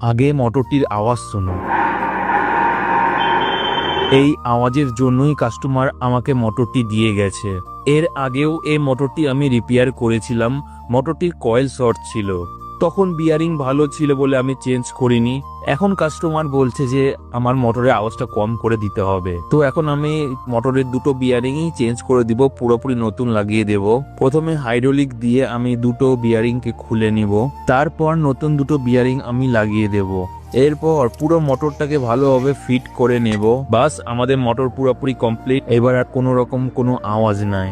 আগে মোটরটির আওয়াজ শুনুন। এই আওয়াজের জন্যই কাস্টমার আমাকে মোটরটি দিয়ে গেছে। এর আগেও এই মোটরটি আমি রিপেয়ার করেছিলাম। মোটরটির কয়েল শর্ট ছিল, তখন বিয়ারিং ভালো ছিল বলে আমি চেঞ্জ করিনি। এখন কাস্টমার বলছে যে আমার মোটরের আওয়াজটা কম করে দিতে হবে, তো এখন আমি মোটরের দুটো বিয়ারিংই চেঞ্জ করে দিব, পুরোপুরি নতুন লাগিয়ে দেব। প্রথমে হাইড্রোলিক দিয়ে আমি দুটো বিয়ারিংকে খুলে নিব, তারপর নতুন দুটো বিয়ারিং আমি লাগিয়ে দেব। এরপর পুরো মোটরটাকে ভালোভাবে ফিট করে নেব। বাস, আমাদের মোটর পুরোপুরি কমপ্লিট। এবার আর কোনো রকম কোনো আওয়াজ নাই।